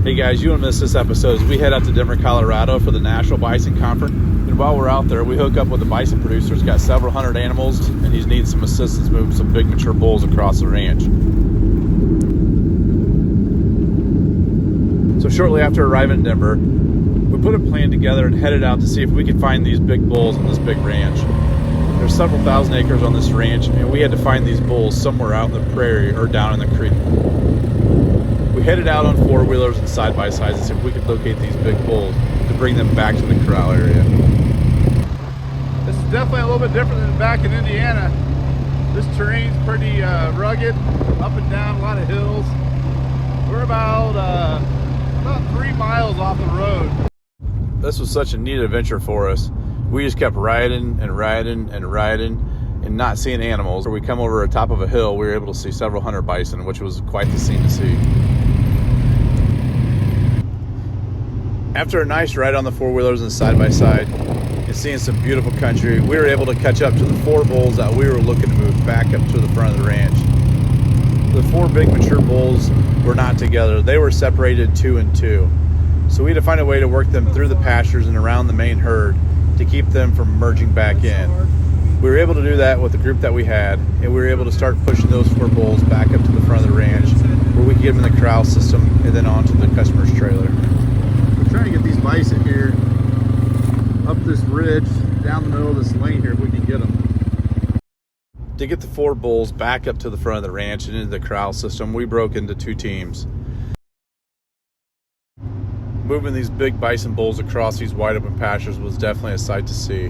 Hey guys, you won't miss this episode as we head out to Denver, Colorado for the National Bison Conference. And while we're out there, we hook up with the bison producer. He's got several hundred animals and he's needing some assistance moving some big mature bulls across the ranch. So shortly after arriving in Denver, we put a plan together and headed out to see if we could find these big bulls on this big ranch. There's several thousand acres on this ranch and we had to find these bulls somewhere out in the prairie or down in the creek. We headed out on four-wheelers and side-by-sides to see if we could locate these big bulls to bring them back to the corral area. This is definitely a little bit different than back in Indiana. This terrain's pretty rugged, up and down, a lot of hills. We're about 3 miles off the road. This was such a neat adventure for us. We just kept riding and riding and riding and not seeing animals. When we come over the top of a hill, we were able to see several hundred bison, which was quite the scene to see. After a nice ride on the four-wheelers and side-by-side and seeing some beautiful country, we were able to catch up to the 4 bulls that we were looking to move back up to the front of the ranch. The 4 big mature bulls were not together. They were separated 2 and 2. So we had to find a way to work them through the pastures and around the main herd to keep them from merging back in. We were able to do that with the group that we had, and we were able to start pushing those 4 bulls back up to the front of the ranch where we could get them in the corral system and then onto the customer's trailer. Trying to get these bison here up this ridge down the middle of this lane here if we can get them. To get the 4 bulls back up to the front of the ranch and into the corral system, we broke into 2 teams. Moving these big bison bulls across these wide open pastures was definitely a sight to see.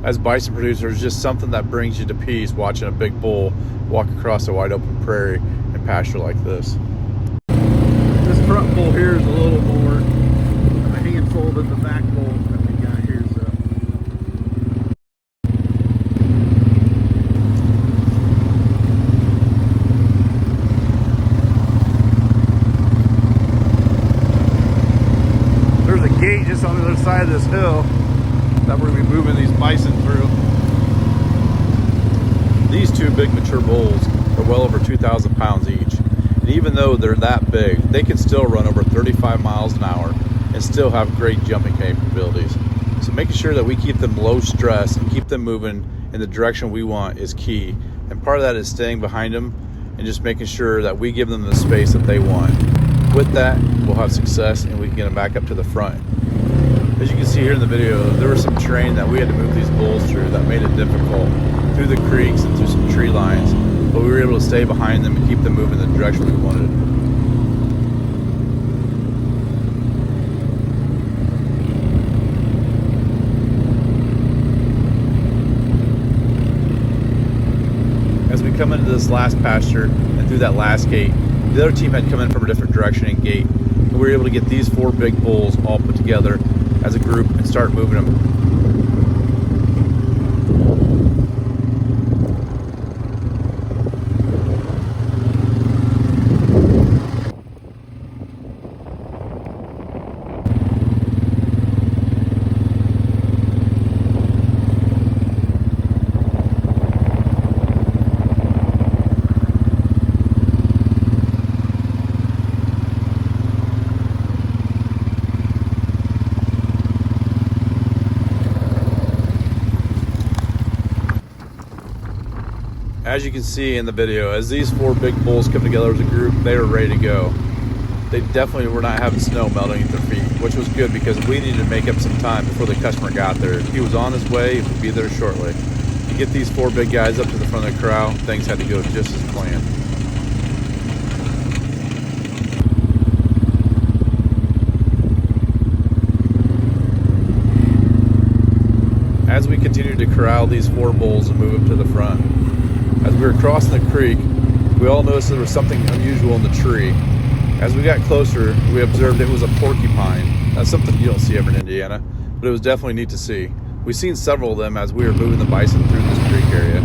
As bison producers, just something that brings you to peace watching a big bull walk across a wide open prairie and pasture like this. This front bull here is a little more of a handful than the back bull that we got here. There's a gate just on the other side of this hill that we're going to be moving these bison through. These 2 big mature bulls are well over 2,000 pounds each. And even though they're that big, they can still run over 35 miles an hour and still have great jumping capabilities. So making sure that we keep them low stress and keep them moving in the direction we want is key. And part of that is staying behind them and just making sure that we give them the space that they want. With that, we'll have success and we can get them back up to the front. As you can see here in the video, there was some terrain that we had to move these bulls through that made it difficult, through the creeks and through some tree lines, but we were able to stay behind them and keep them moving in the direction we wanted. As we come into this last pasture and through that last gate, the other team had come in from a different direction and gate, and we were able to get these 4 big bulls all put together as a group and start moving them. As you can see in the video, as these 4 big bulls come together as a group, they were ready to go. They definitely were not having snow melting at their feet, which was good because we needed to make up some time before the customer got there. He was on his way, he would be there shortly. To get these 4 big guys up to the front of the corral, things had to go just as planned. As we continued to corral these 4 bulls and move them to the front, as we were crossing the creek, we all noticed there was something unusual in the tree. As we got closer, we observed it was a porcupine. That's something you don't see ever in Indiana, but it was definitely neat to see. We've seen several of them as we were moving the bison through this creek area.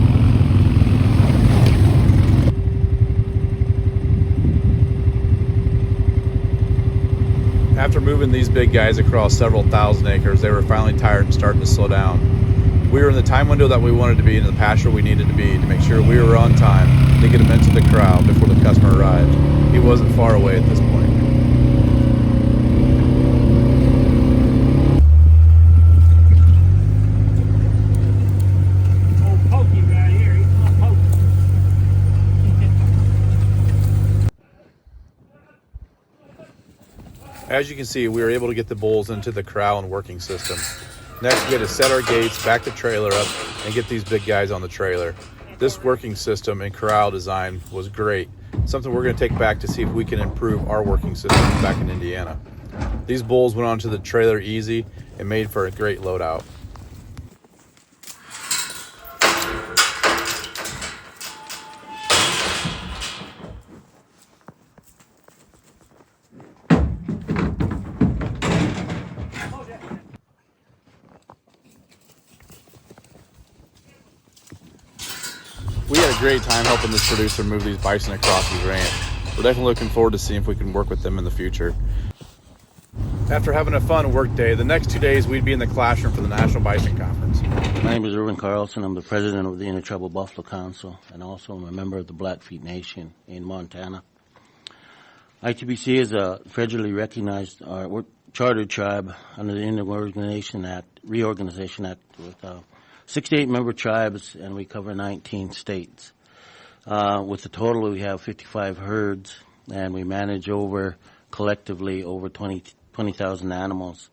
After moving these big guys across several thousand acres, they were finally tired and starting to slow down. We were in the time window that we wanted to be in the pasture we needed to be to make sure we were on time to get him into the corral before the customer arrived. He wasn't far away at this point. As you can see, we were able to get the bulls into the corral and working system. Next, we had to set our gates, back the trailer up, and get these big guys on the trailer. This working system and corral design was great. Something we're going to take back to see if we can improve our working system back in Indiana. These bulls went onto the trailer easy and made for a great loadout. We had a great time helping this producer move these bison across his ranch. We're definitely looking forward to seeing if we can work with them in the future. After having a fun work day, the next 2 days we'd be in the classroom for the National Bison Conference. My name is Erwin Carlson. I'm the president of the Intertribal Buffalo Council, and also I'm a member of the Blackfeet Nation in Montana. ITBC is a federally recognized chartered tribe under the Indian Reorganization Act with 68 member tribes, and we cover 19 states. With the total, we have 55 herds, and we manage collectively over 20,000 animals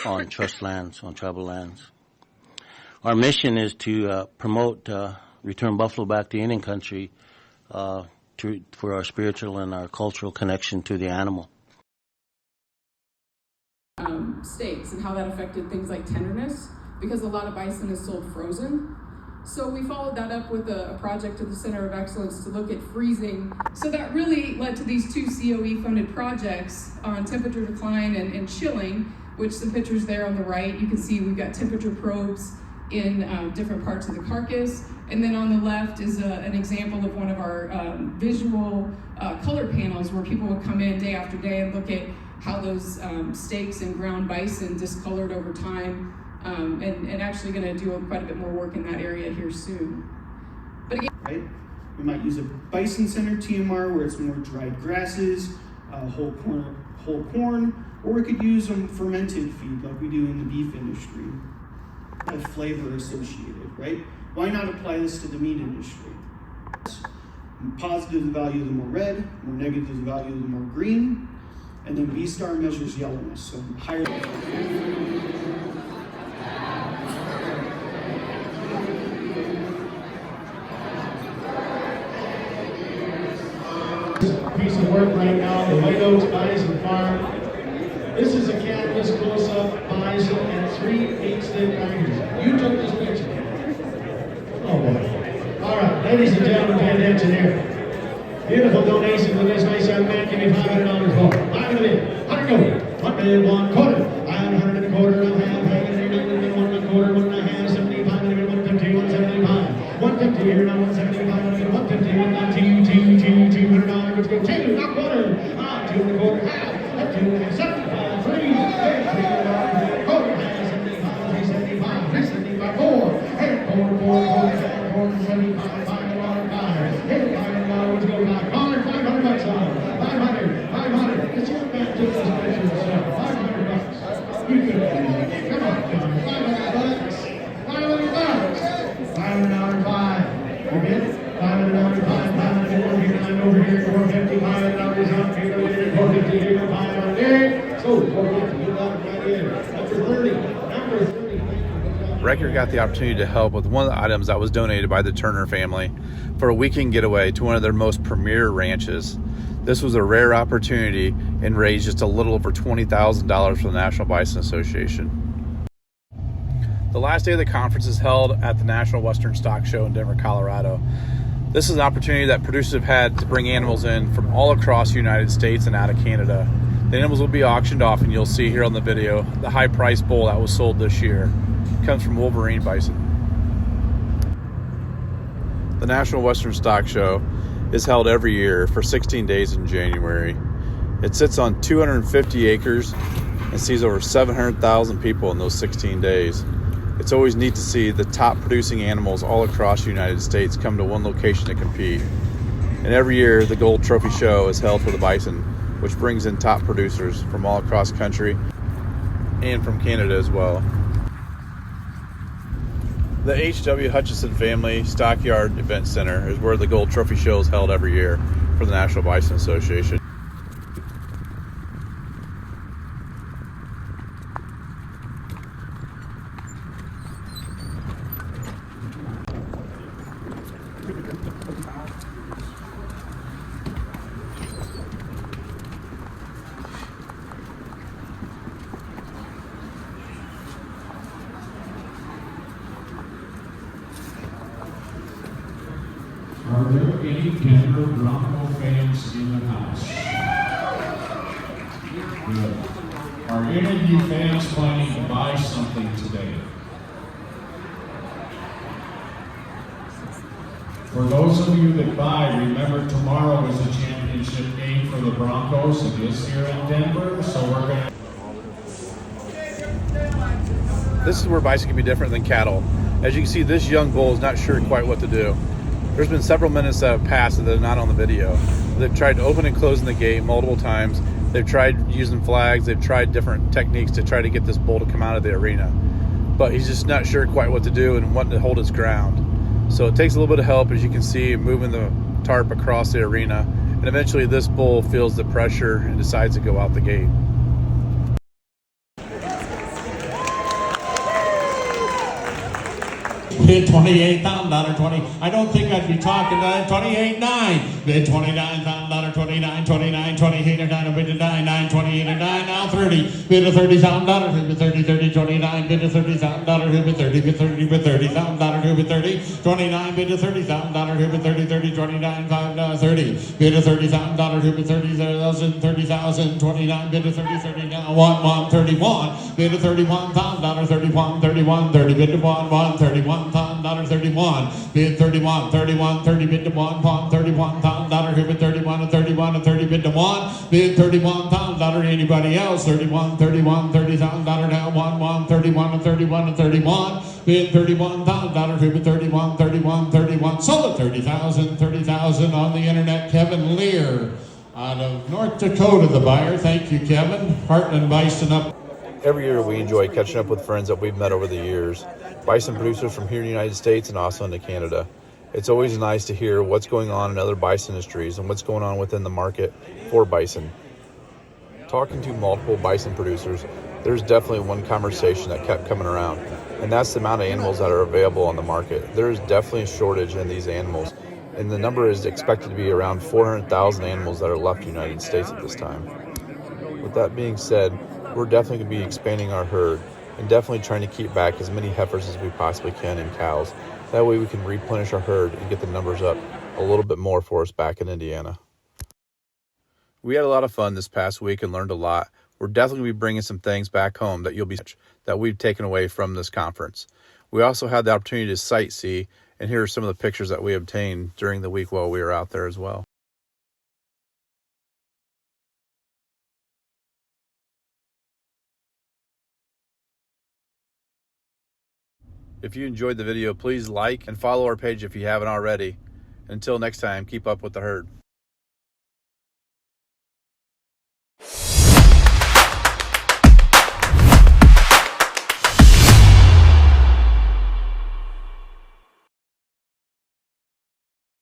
on trust lands, on tribal lands. Our mission is to promote return buffalo back to Indian country for our spiritual and our cultural connection to the animal. Steaks and how that affected things like tenderness, because a lot of bison is sold frozen. So we followed that up with a project at the Center of Excellence to look at freezing. So that really led to these 2 COE-funded projects on temperature decline and chilling, which the pictures there on the right, you can see we've got temperature probes in different parts of the carcass. And then on the left is an example of one of our visual color panels where people would come in day after day and look at how those steaks and ground bison discolored over time. And actually going to do quite a bit more work in that area here soon. But again, right? We might use a bison center TMR where it's more dried grasses, whole corn, or we could use fermented feed like we do in the beef industry. Have flavor associated, right? Why not apply this to the meat industry? Positive the value, the more red; more negative the value, the more green. And then B star measures yellowness, so higher. Piece of work right now, the White Oaks Bison Farm. This is a canvas close-up bison and 3 8-stick tigers. You took this picture. Oh boy. All right, ladies and gentlemen, pay attention here. Beautiful donation for this nice young man. Give me $500 for. $500 in. 100 gold. 100 1 quarter. I 100 and a quarter. I'm half hanging here. 1 and a quarter. 1 and a half. 75. 150. 175. 150 here now. 175. 150. 190. $200. Let's go. 2 and a quarter. 2 and a quarter. Half. 2 and a half. 75. 3. 3 quarter. 75. 375. 375. 4. 8. 4. 4. 4. 75. 5. 5. Let's go. $500 on. 500. 500. This young man took this picture himself. $500. You could have. Come on, John. $500. $500. $500. 5. You get it? $500. 5. $500 here. I'm over here. 450. $500 on. 450 here. 500 there. So 450. You got it right here. Number 30. Number 30. Riker got the opportunity to help with one of the items that was donated by the Turner family for a weekend getaway to one of their most premier ranches. This was a rare opportunity and raised just a little over $20,000 for the National Bison Association. The last day of the conference is held at the National Western Stock Show in Denver, Colorado. This is an opportunity that producers have had to bring animals in from all across the United States and out of Canada. The animals will be auctioned off, and you'll see here on the video the high price bull that was sold this year. It comes from Wolverine Bison. The National Western Stock Show is held every year for 16 days in January. It sits on 250 acres and sees over 700,000 people in those 16 days. It's always neat to see the top producing animals all across the United States come to one location to compete. And every year the Gold Trophy Show is held for the bison, which brings in top producers from all across the country and from Canada as well. The H.W. Hutchinson Family Stockyard Event Center is where the Gold Trophy Show is held every year for the National Bison Association. Are there any Denver Bronco fans in the house? Good. Are any of you fans planning to buy something today? For those of you that buy, remember tomorrow is a championship game for the Broncos. It is here in Denver, so we're going to... This is where bison can be different than cattle. As you can see, this young bull is not sure quite what to do. There's been several minutes that have passed that are not on the video. They've tried opening and closing the gate multiple times. They've tried using flags. They've tried different techniques to try to get this bull to come out of the arena. But he's just not sure quite what to do and wanting to hold his ground. So it takes a little bit of help, as you can see, moving the tarp across the arena. And eventually this bull feels the pressure and decides to go out the gate. Bid $28,000, 20. I don't think I'd be talking to that. 28.9. Bid $29,000, 29, 29, 28 or 9, bid to 9, 28 or 9, now 30. Bid to $30,000, bid 30, 30, 29, bid to $30,000, bid 30, bid 30, bid $30,000, bid 30, 29, bid to $30,000, bid 30, 30, 29, 5, 30. Bid to $30,000, bid 30,000, 30,000, 29, bid to 30, 30, now 1, 31. Bid to $31,000, 31, 31, 30, bid to 1, 31. $31, bid 31, 31, 30, bid to 1, $31,000, here bid 31 and 31 and 30, bid to 1, bid $31,000, anybody else, 31, 31, $30,000 now, 1, 31 and 31 and 31, bid $31,000, here bid 31, 31, 31, sold at 30,000, 30,000 on the internet. Kevin Lear out of North Dakota, the buyer. Thank you, Kevin. Heartland Bison up. Every year we enjoy catching up with friends that we've met over the years, bison producers from here in the United States and also into Canada. It's always nice to hear what's going on in other bison industries and what's going on within the market for bison. Talking to multiple bison producers, there's definitely one conversation that kept coming around, and that's the amount of animals that are available on the market. There is definitely a shortage in these animals, and the number is expected to be around 400,000 animals that are left in the United States at this time. With that being said, we're definitely going to be expanding our herd and definitely trying to keep back as many heifers as we possibly can and cows. That way we can replenish our herd and get the numbers up a little bit more for us back in Indiana. We had a lot of fun this past week and learned a lot. We're definitely going to be bringing some things back home that we've taken away from this conference. We also had the opportunity to sightsee, and here are some of the pictures that we obtained during the week while we were out there as well. If you enjoyed the video, please like and follow our page if you haven't already. Until next time, keep up with the herd.